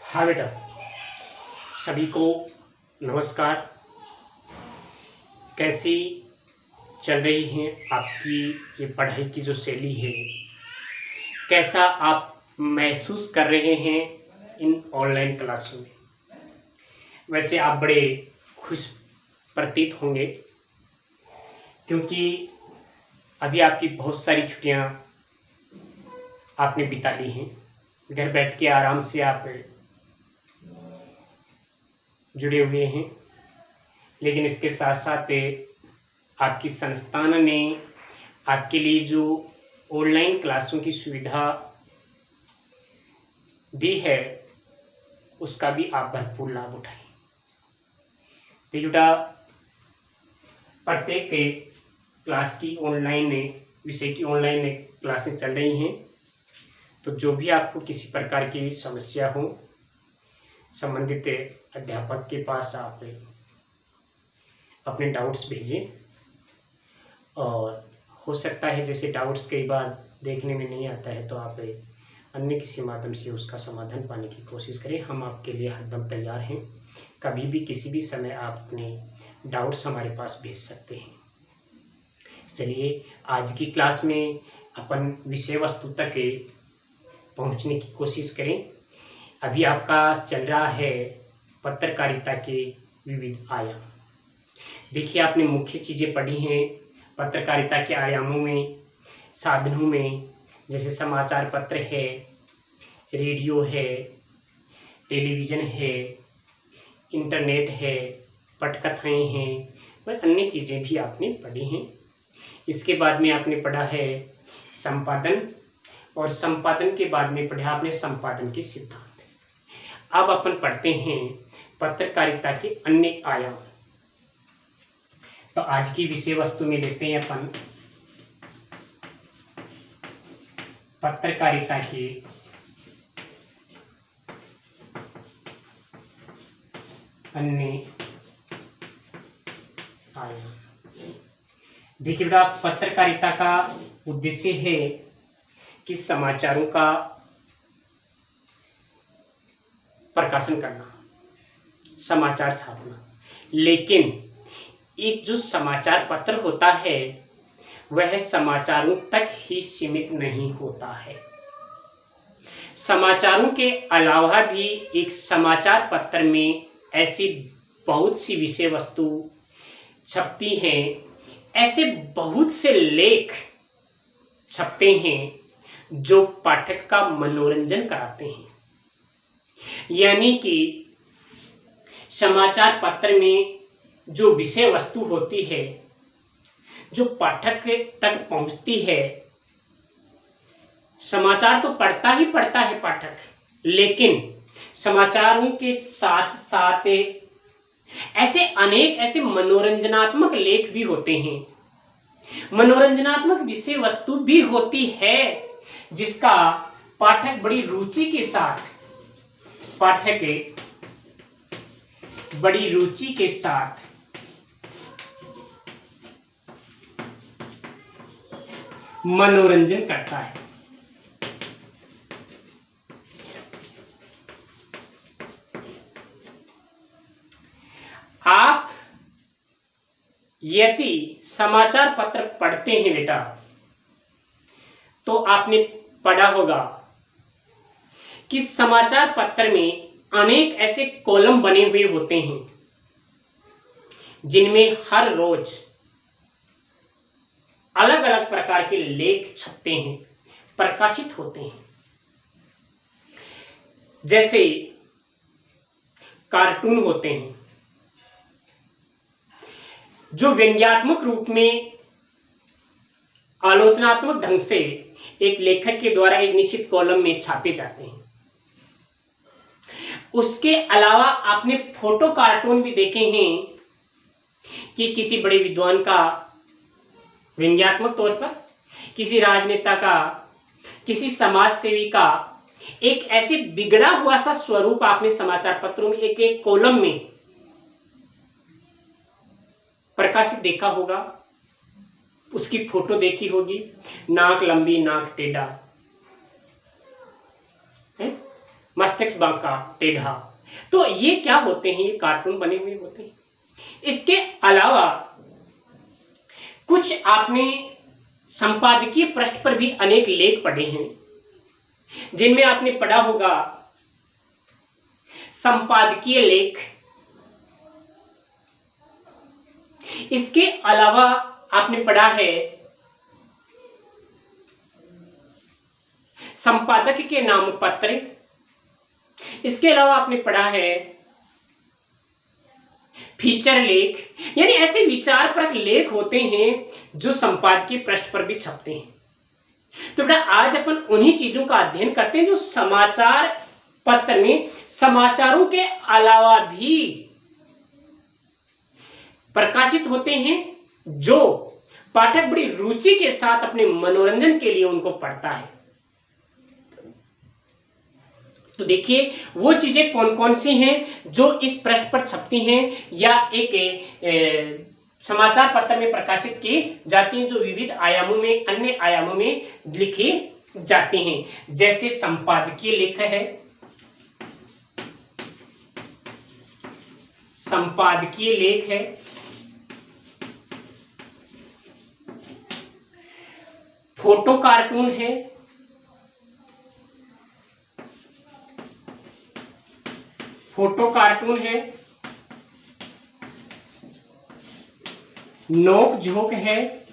हाँ बेटा, सभी को नमस्कार। कैसी चल रही है आपकी ये पढ़ाई की जो शैली है? कैसा आप महसूस कर रहे हैं इन ऑनलाइन क्लासों में? वैसे आप बड़े खुश प्रतीत होंगे, क्योंकि अभी आपकी बहुत सारी छुट्टियां आपने बिता ली हैं। घर बैठ के आराम से आप जुड़े हुए हैं, लेकिन इसके साथ साथ आपकी संस्थान ने आपके लिए जो ऑनलाइन क्लासों की सुविधा दी है उसका भी आप भरपूर लाभ उठाएं। तो बेटा, प्रत्येक क्लास की ऑनलाइन विषय की ऑनलाइन क्लासें चल रही हैं। तो जो भी आपको किसी प्रकार की समस्या हो, संबंधित अध्यापक के पास आप अपने डाउट्स भेजें, और हो सकता है जैसे डाउट्स कई बार देखने में नहीं आता है तो आप अन्य किसी माध्यम से उसका समाधान पाने की कोशिश करें। हम आपके लिए हरदम तैयार हैं। कभी भी किसी भी समय आप अपने डाउट्स हमारे पास भेज सकते हैं। चलिए, आज की क्लास में अपन विषय वस्तु तक पहुंचने की कोशिश करें। अभी आपका चल रहा है पत्रकारिता के विविध आयाम। देखिए, आपने मुख्य चीज़ें पढ़ी हैं पत्रकारिता के आयामों में, साधनों में, जैसे समाचार पत्र है, रेडियो है, टेलीविज़न है, इंटरनेट है, पटकथाएँ हैं, और अन्य चीज़ें भी आपने पढ़ी हैं। इसके बाद में आपने पढ़ा है संपादन, और संपादन के बाद में पढ़ा आपने संपादन के सिद्धांत। अब अपन पढ़ते हैं पत्रकारिता के अन्य आयाम। तो आज की विषय वस्तु में लेते हैं अपन पत्रकारिता के अन्य आयाम। देखिए बेटा, पत्रकारिता का उद्देश्य है कि समाचारों का प्रकाशन करना, समाचार छापना। लेकिन एक जो समाचार पत्र होता है वह समाचारों तक ही सीमित नहीं होता है। समाचारों के अलावा भी एक समाचार पत्र में ऐसी बहुत सी विषय वस्तु छपती हैं, ऐसे बहुत से लेख छपते हैं जो पाठक का मनोरंजन कराते हैं। यानी कि समाचार पत्र में जो विषय वस्तु होती है, जो पाठक तक पहुंचती है, समाचार तो पढ़ता ही पढ़ता है पाठक, लेकिन समाचारों के साथ साथ ऐसे अनेक ऐसे मनोरंजनात्मक लेख भी होते हैं, मनोरंजनात्मक विषय वस्तु भी होती है, जिसका पाठक बड़ी रुचि के साथ मनोरंजन करता है। आप यदि समाचार पत्र पढ़ते हैं बेटा, तो आपने पढ़ा होगा कि समाचार पत्र में अनेक ऐसे कॉलम बने हुए होते हैं जिनमें हर रोज अलग अलग प्रकार के लेख छपते हैं, प्रकाशित होते हैं। जैसे कार्टून होते हैं जो व्यंग्यात्मक रूप में आलोचनात्मक ढंग से एक लेखक के द्वारा एक निश्चित कॉलम में छापे जाते हैं। उसके अलावा आपने फोटो कार्टून भी देखे हैं कि किसी बड़े विद्वान का व्यंग्यात्मक तौर पर, किसी राजनेता का, किसी समाज सेवी का एक ऐसे बिगड़ा हुआ सा स्वरूप आपने समाचार पत्रों में एक एक कॉलम में प्रकाशित देखा होगा। उसकी फोटो देखी होगी, नाक लंबी नाक टेढ़ा, मस्तिष्क बांका टेढ़ा। तो ये क्या होते हैं, ये कार्टून बने हुए होते हैं। इसके अलावा कुछ आपने संपादकीय पृष्ठ पर भी अनेक लेख पढ़े हैं, जिनमें आपने पढ़ा होगा संपादकीय लेख। इसके अलावा आपने पढ़ा है संपादक के नाम पत्र। इसके अलावा आपने पढ़ा है फीचर लेख, यानी ऐसे विचारपरक लेख होते हैं जो संपादकीय पृष्ठ पर भी छपते हैं। तो बेटा आज अपन उन्हीं चीजों का अध्ययन करते हैं जो समाचार पत्र में समाचारों के अलावा भी प्रकाशित होते हैं, जो पाठक बड़ी रुचि के साथ अपने मनोरंजन के लिए उनको पढ़ता है। तो देखिए वो चीजें कौन कौन सी हैं जो इस पृष्ठ पर छपती हैं या एक समाचार पत्र में प्रकाशित की जाती हैं, जो विविध आयामों में, अन्य आयामों में लिखी जाती हैं। जैसे संपादकीय लेख है, संपादकीय लेख है, फोटो कार्टून है, फोटो कार्टून है, नोक झोंक है,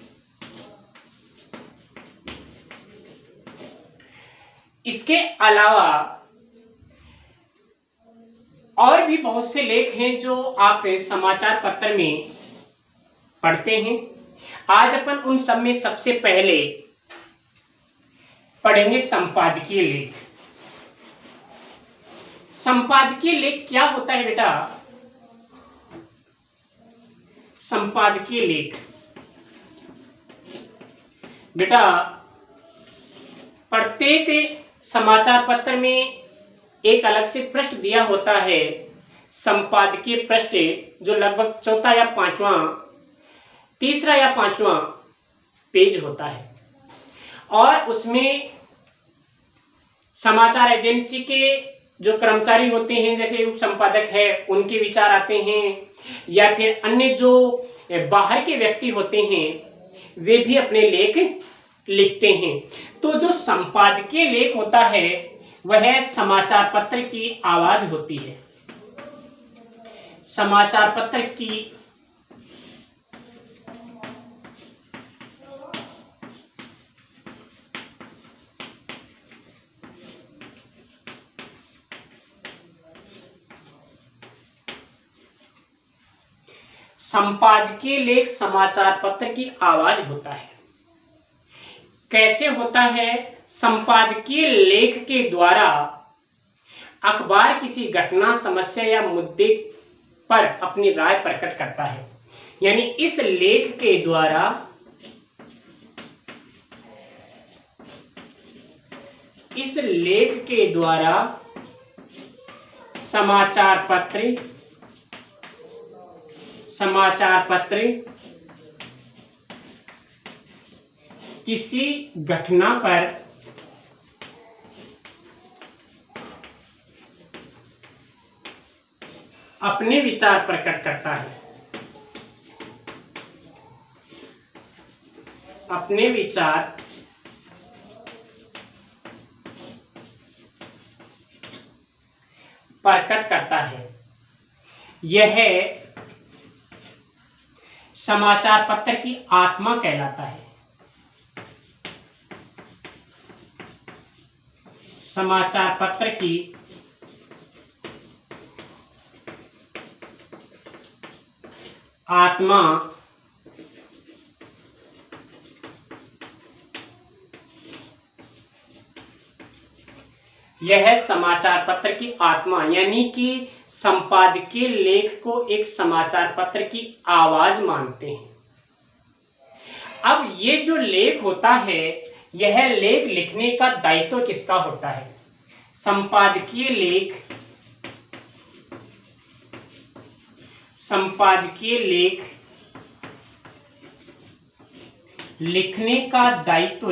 इसके अलावा और भी बहुत से लेख हैं जो आप समाचार पत्र में पढ़ते हैं। आज अपन उन सब में सबसे पहले पढ़ेंगे संपादकीय लेख। संपादकीय लेख क्या होता है बेटा? संपादकीय लेख बेटा प्रत्येक समाचार पत्र में एक अलग से पृष्ठ दिया होता है, संपादकीय पृष्ठ, जो लगभग चौथा या पांचवा, तीसरा या पांचवा पेज होता है। और उसमें समाचार एजेंसी के जो कर्मचारी होते हैं, जैसे उप संपादक है, उनके विचार आते हैं, या फिर अन्य जो बाहर के व्यक्ति होते हैं वे भी अपने लेख लिखते हैं। तो जो संपादकीय लेख होता है वह समाचार पत्र की आवाज होती है। समाचार पत्र की संपादकीय लेख समाचार पत्र की आवाज होता है। कैसे होता है? संपादकीय लेख के द्वारा अखबार किसी घटना, समस्या या मुद्दे पर अपनी राय प्रकट करता है। यानी इस लेख के द्वारा समाचार पत्र किसी घटना पर अपने विचार प्रकट करता है। अपने विचार प्रकट करता है। यह समाचार पत्र की आत्मा कहलाता है। समाचार पत्र की आत्मा यह समाचार पत्र की आत्मा, यानी कि संपादकीय लेख को एक समाचार पत्र की आवाज मानते हैं। अब ये जो लेख होता है, यह लेख लिखने का दायित्व किसका होता है? संपादकीय लेख लिखने का दायित्व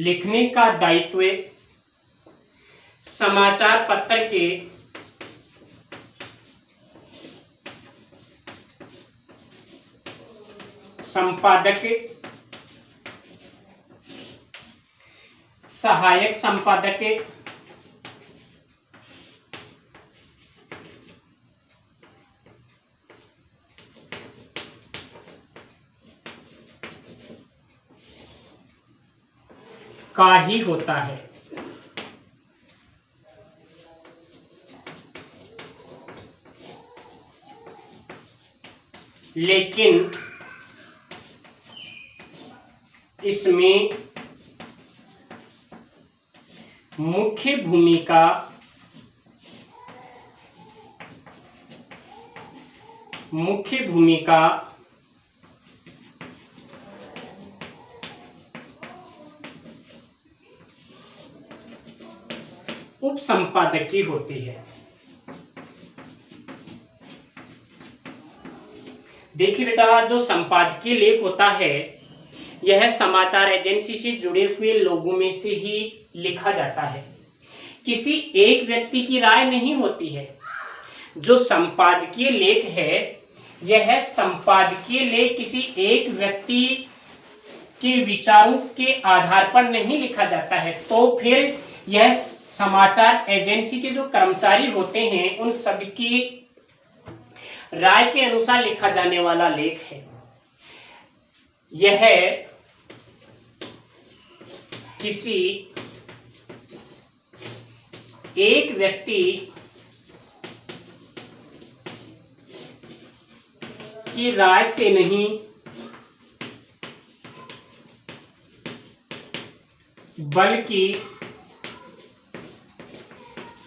लिखने का दायित्व समाचार पत्र के संपादक, सहायक संपादक का ही होता है। लेकिन इसमें मुख्य भूमिका उपसंपादक की होती है। देखिए बेटा, जो संपादकीय लेख होता है यह समाचार एजेंसी से जुड़े हुए लोगों में से ही लिखा जाता है, किसी एक व्यक्ति की राय नहीं होती है। जो संपादकीय लेख है यह संपादकीय लेख किसी एक व्यक्ति के विचारों के आधार पर नहीं लिखा जाता है, तो फिर यह समाचार एजेंसी के जो कर्मचारी होते हैं उन सबकी राय के अनुसार लिखा जाने वाला लेख है। यह किसी एक व्यक्ति की राय से नहीं बल्कि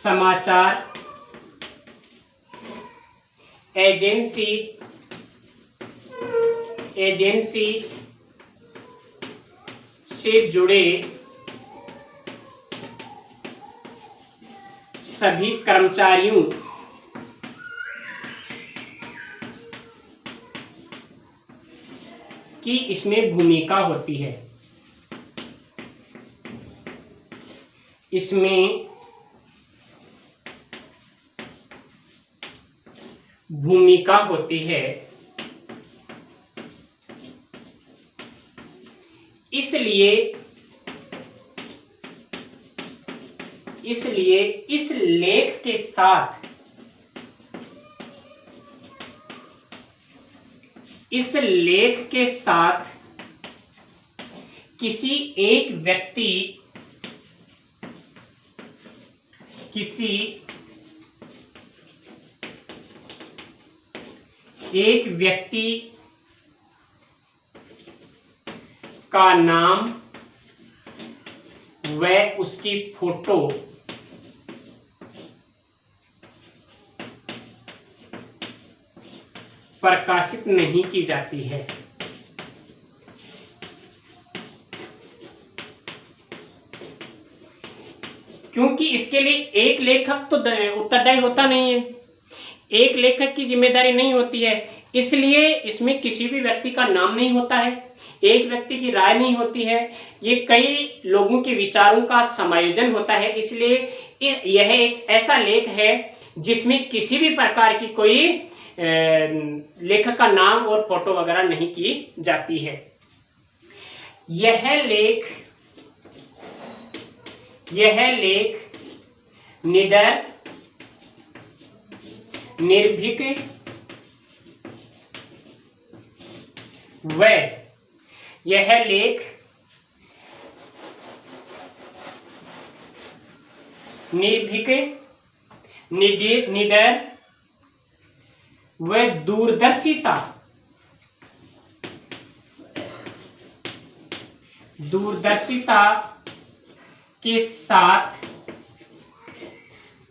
समाचार एजेंसी से जुड़े सभी कर्मचारियों की इसमें भूमिका होती है। इसमें भूमिका होती है, इसलिए इस लेख के साथ किसी एक व्यक्ति का नाम व उसकी फोटो प्रकाशित नहीं की जाती है। क्योंकि इसके लिए एक लेखक तो उत्तरदायी होता नहीं है, एक लेखक की जिम्मेदारी नहीं होती है, इसलिए इसमें किसी भी व्यक्ति का नाम नहीं होता है, एक व्यक्ति की राय नहीं होती है, ये कई लोगों के विचारों का समायोजन होता है। इसलिए यह एक ऐसा लेख है जिसमें किसी भी प्रकार की कोई लेखक का नाम और फोटो वगैरह नहीं की जाती है। यह लेख निडर, निर्भीक व यह लेख निर्भीक, निडर व दूरदर्शिता के साथ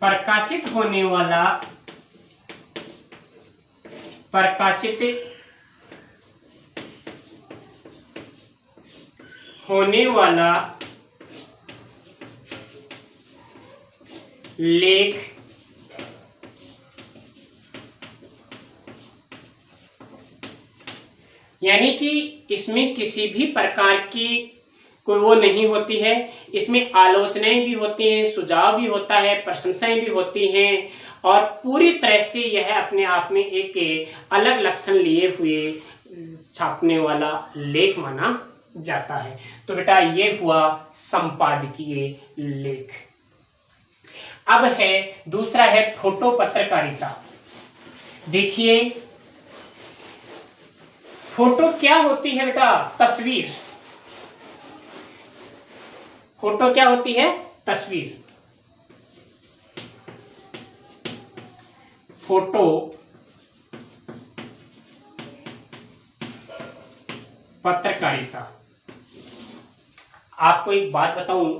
प्रकाशित होने वाला लेख यानी कि इसमें किसी भी प्रकार की कोई वो नहीं होती है। इसमें आलोचनाएं भी होती हैं, सुझाव भी होता है, प्रशंसाएं भी होती हैं, और पूरी तरह से यह अपने आप में एक अलग लक्षण लिए हुए छापने वाला लेख माना जाता है। तो बेटा ये हुआ संपादकीय लेख। अब है दूसरा है फोटो पत्रकारिता। देखिए फोटो क्या होती है बेटा? तस्वीर। फोटो क्या होती है? तस्वीर। फोटो पत्रकारिता। आपको एक बात बताऊं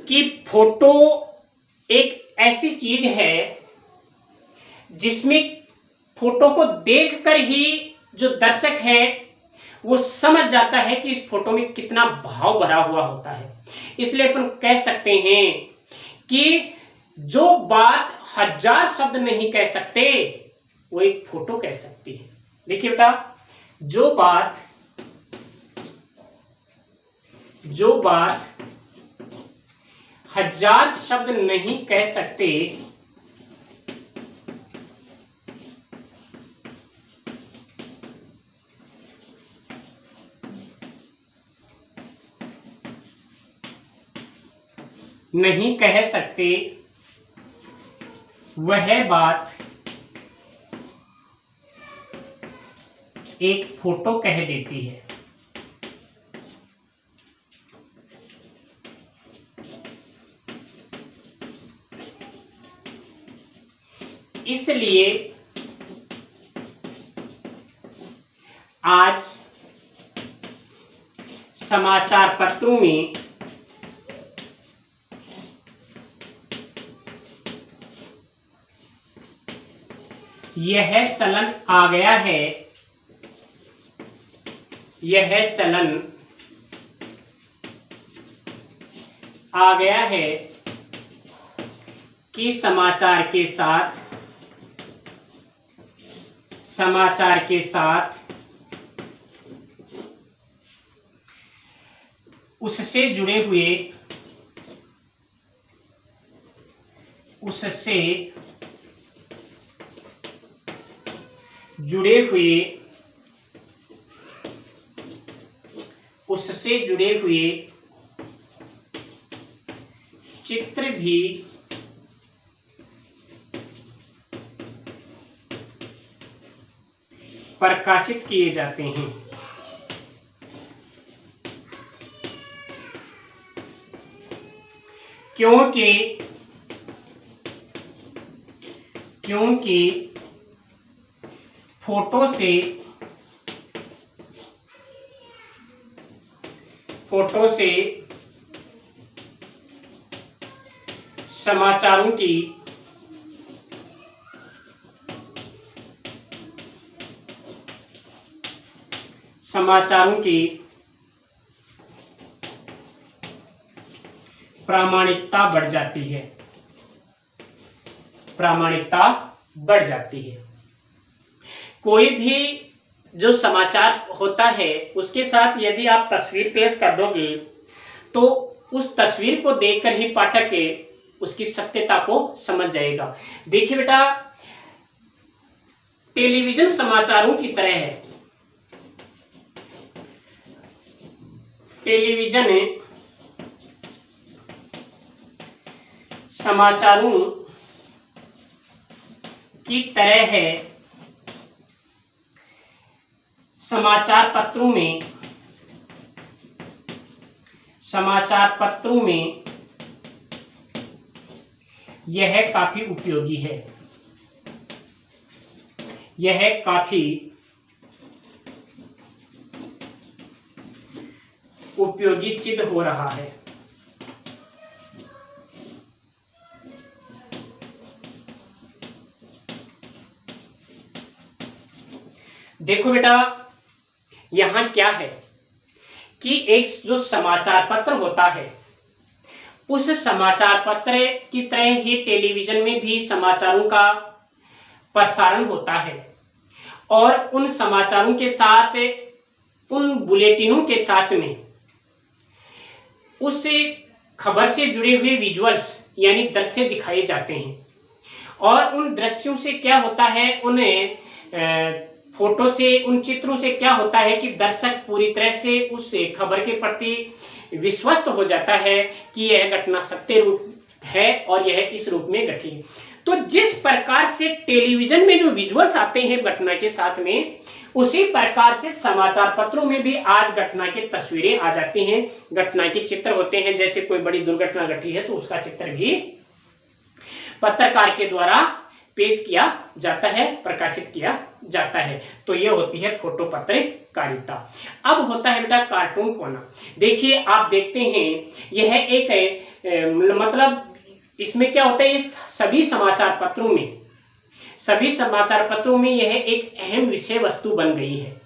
कि फोटो एक ऐसी चीज है जिसमें फोटो को देखकर ही जो दर्शक है वो समझ जाता है कि इस फोटो में कितना भाव भरा हुआ होता है। इसलिए अपन कह सकते हैं कि जो बात 1000 शब्द नहीं कह सकते वो एक फोटो कह सकती है। देखिए बेटा, जो बात 1000 शब्द नहीं कह सकते वह बात एक फोटो कह देती है। इसलिए आज समाचार पत्रों में यह चलन आ गया है, कि समाचार के साथ उससे जुड़े हुए चित्र भी प्रकाशित किए जाते हैं। क्योंकि फोटो से समाचारों की प्रामाणिकता बढ़ जाती है। कोई भी जो समाचार होता है उसके साथ यदि आप तस्वीर पेश कर दोगे तो उस तस्वीर को देखकर ही पाठक उसकी सत्यता को समझ जाएगा। देखिए बेटा, टेलीविजन समाचारों की तरह है। टेलीविजन समाचारों की तरह है। समाचार पत्रों में यह काफी उपयोगी है। यह काफी उपयोगी सिद्ध हो रहा है। देखो बेटा, यहां क्या है कि एक जो समाचार पत्र होता है उस समाचार पत्र की तरह ही टेलीविजन में भी समाचारों का प्रसारण होता है, और उन समाचारों के साथ, उन बुलेटिनों के साथ में उस खबर से जुड़े हुए विजुअल्स यानी दृश्य दिखाए जाते हैं और उन दृश्यों से क्या होता है, उन्हें फोटो से, उन चित्रों से क्या होता है कि दर्शक पूरी तरह से उस खबर के प्रति विश्वस्त हो जाता है कि यह घटना सत्य रूप है और यह इस रूप में घटी है। तो जिस प्रकार से टेलीविजन में जो विजुअल्स आते हैं घटना के साथ में, उसी प्रकार से समाचार पत्रों में भी आज घटना की तस्वीरें आ जाती हैं, घटना के चित्र होते हैं। जैसे कोई बड़ी दुर्घटना घटी है तो उसका चित्र भी पत्रकार के द्वारा पेश किया जाता है, प्रकाशित किया जाता है। तो ये होती है फोटो पत्रकारिता। अब होता है बेटा कार्टून कोना। देखिए आप देखते हैं यह एक मतलब इसमें क्या होता है, ये सभी समाचार पत्रों में यह एक अहम विषय वस्तु बन गई है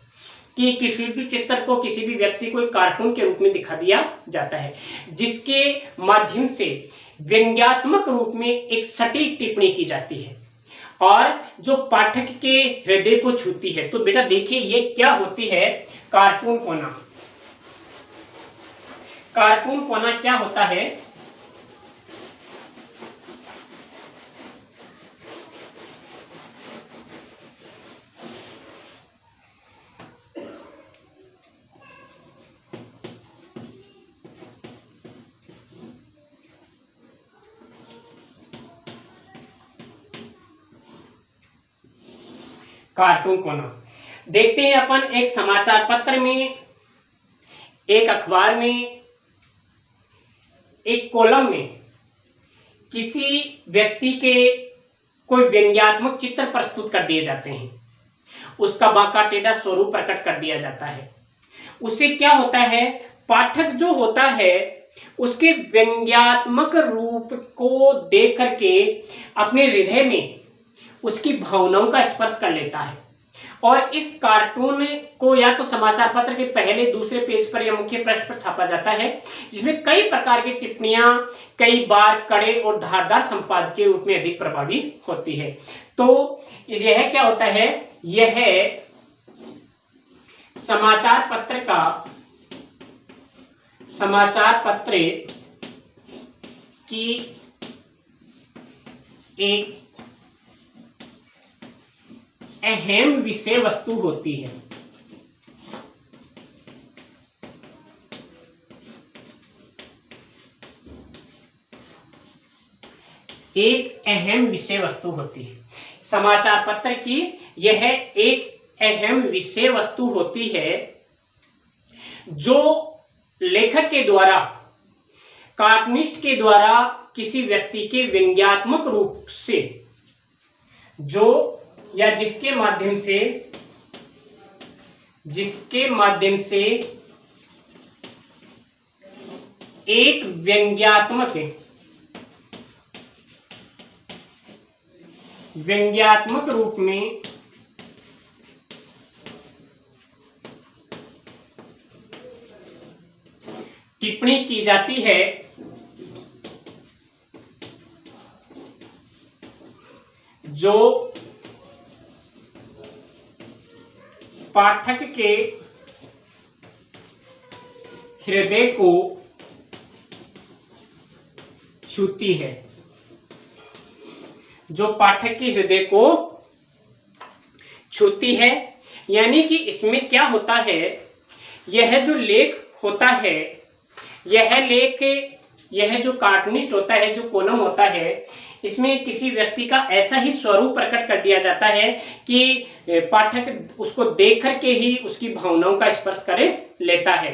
कि किसी भी चित्र को, किसी भी व्यक्ति को एक कार्टून के रूप में दिखा दिया जाता है, जिसके माध्यम से व्यंग्यात्मक रूप में एक सटीक टिप्पणी की जाती है और जो पाठक के हृदय को छूती है। तो बेटा देखिए ये क्या होती है कार्टून कोना। कार्टून कोना क्या होता है, कार्टून कोना देखते हैं अपन एक समाचार पत्र में, एक अखबार में, एक कॉलम में किसी व्यक्ति के कोई व्यंग्यात्मक चित्र प्रस्तुत कर दिए जाते हैं, उसका बाकायदा स्वरूप प्रकट कर दिया जाता है। उससे क्या होता है, पाठक जो होता है उसके व्यंग्यात्मक रूप को देख करके अपने हृदय में उसकी भावनाओं का स्पर्श कर लेता है और इस कार्टून को या तो समाचार पत्र के पहले दूसरे पेज पर या मुख्य पृष्ठ पर छापा जाता है, जिसमें कई प्रकार की टिप्पणियां कई बार कड़े और धारदार संपादकीय रूप में अधिक प्रभावी होती है। तो यह क्या होता है, यह समाचार पत्र की एक अहम विषय वस्तु होती है। एक अहम विषय वस्तु होती है समाचार पत्र की, यह एक अहम विषय वस्तु होती है जो लेखक के द्वारा, कार्टूनिस्ट के द्वारा किसी व्यक्ति के व्यंग्यात्मक रूप से जो या जिसके माध्यम से एक व्यंग्यात्मक रूप में टिप्पणी की जाती है, जो पाठक के हृदय को छूती है, जो पाठक के हृदय को छूती है। यानी कि इसमें क्या होता है, यह जो लेख होता है, यह जो कार्टूनिस्ट होता है, जो कॉलम होता है, इसमें किसी व्यक्ति का ऐसा ही स्वरूप प्रकट कर दिया जाता है कि पाठक उसको देख करके ही उसकी भावनाओं का स्पर्श करे लेता है।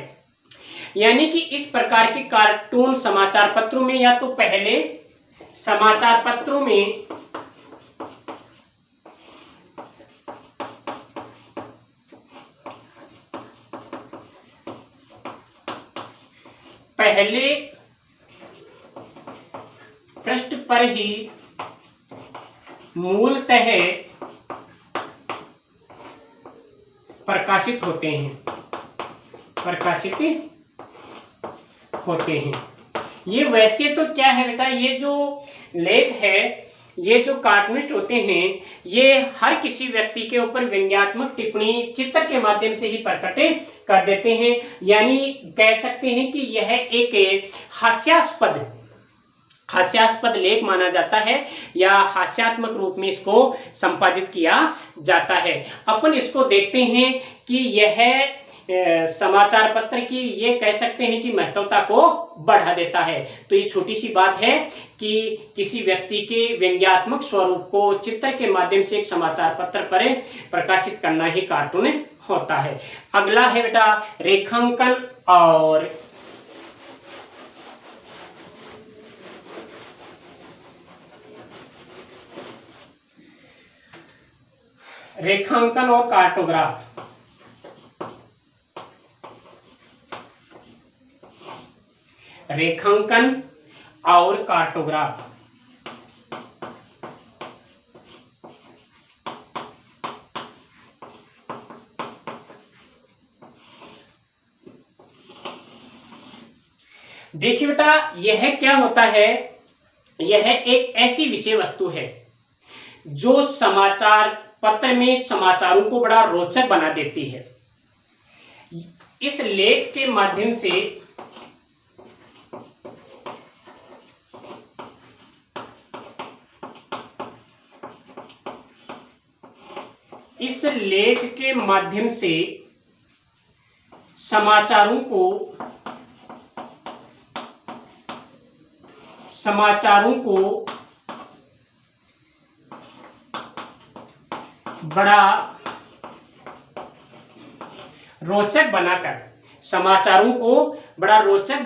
यानी कि इस प्रकार के कार्टून समाचार पत्रों में, या तो पहले समाचार पत्रों में पहले पृष्ठ पर ही मूलतः प्रकाशित होते हैं। ये वैसे तो क्या है बेटा, ये जो लेख है, ये जो कार्टूनिस्ट होते हैं, ये हर किसी व्यक्ति के ऊपर व्यंग्यात्मक टिप्पणी चित्र के माध्यम से ही प्रकट कर देते हैं। यानी कह सकते हैं कि यह एक हास्यास्पद लेख माना जाता है या हास्यात्मक रूप में इसको संपादित किया जाता है। अपन इसको देखते हैं कि यह समाचार पत्र की ये कह सकते हैं कि महत्वता को बढ़ा देता है। तो ये छोटी सी बात है कि किसी व्यक्ति के व्यंग्यात्मक स्वरूप को चित्र के माध्यम से एक समाचार पत्र पर प्रकाशित करना ही कार्टून होता है। अगला है बेटा रेखांकन और कार्टोग्राफ। रेखांकन और कार्टोग्राफ देखिए बेटा, यह क्या होता है, यह एक ऐसी विषय वस्तु है जो समाचार पत्र में समाचारों को बड़ा रोचक बना देती है। इस लेख के माध्यम से समाचारों को बड़ा रोचक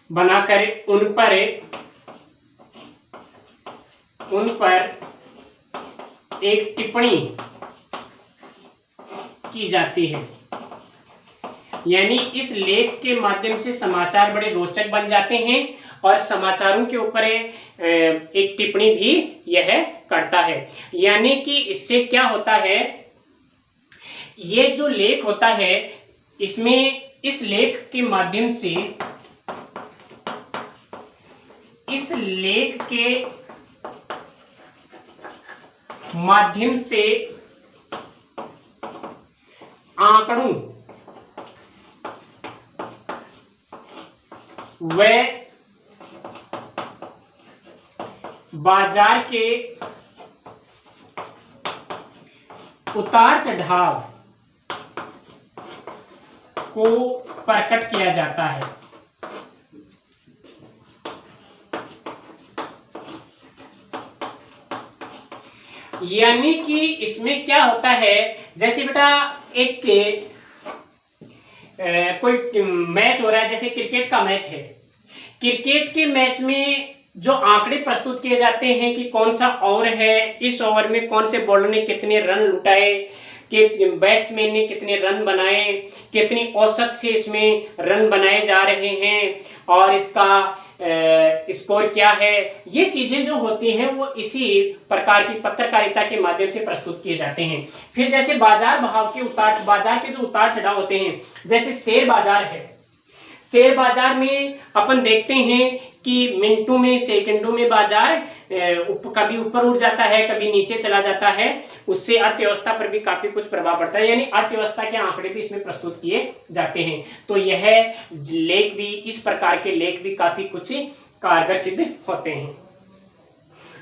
बनाकर उन पर एक टिप्पणी की जाती है। यानी इस लेख के माध्यम से समाचार बड़े रोचक बन जाते हैं और समाचारों के ऊपर एक टिप्पणी भी यह करता है। यानी कि इससे क्या होता है, ये जो लेख होता है इसमें इस लेख के माध्यम से आंकड़ों व बाजार के उतार चढ़ाव को प्रकट किया जाता है। यानी कि इसमें क्या होता है, जैसे बेटा एक कोई मैच हो रहा है, जैसे क्रिकेट का मैच है। क्रिकेट के मैच में जो आंकड़े प्रस्तुत किए जाते हैं कि कौन सा ओवर है, इस ओवर में कौन से बॉलर ने कितने रन लुटाए, कि बैट्समैन ने कितने रन बनाए, कितनी औसत से इसमें रन बनाए जा रहे हैं और इसका स्कोर क्या है, ये चीजें जो होती हैं वो इसी प्रकार की पत्रकारिता के माध्यम से प्रस्तुत किए जाते हैं। फिर जैसे बाजार के जो उतार चढ़ाव होते हैं, जैसे शेयर बाजार है, शेयर बाजार में अपन देखते हैं कि मिनटों में सेकंडों में बाजार कभी ऊपर उठ जाता है, कभी नीचे चला जाता है। उससे अर्थव्यवस्था पर भी काफी कुछ प्रभाव पड़ता है। यानी अर्थव्यवस्था के आंकड़े भी इसमें प्रस्तुत किए जाते हैं। तो यह लेख भी, इस प्रकार के लेख भी काफी कुछ कारगर सिद्ध होते हैं।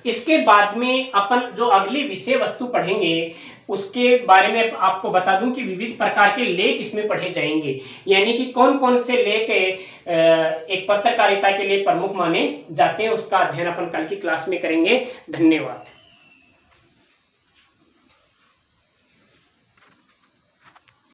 इसके बाद में अपन जो अगली विषय वस्तु पढ़ेंगे उसके बारे में आपको बता दूं कि विविध प्रकार के लेख इसमें पढ़े जाएंगे। यानी कि कौन कौन से लेख एक पत्रकारिता के लिए प्रमुख माने जाते हैं, उसका अध्ययन अपन कल की क्लास में करेंगे। धन्यवाद।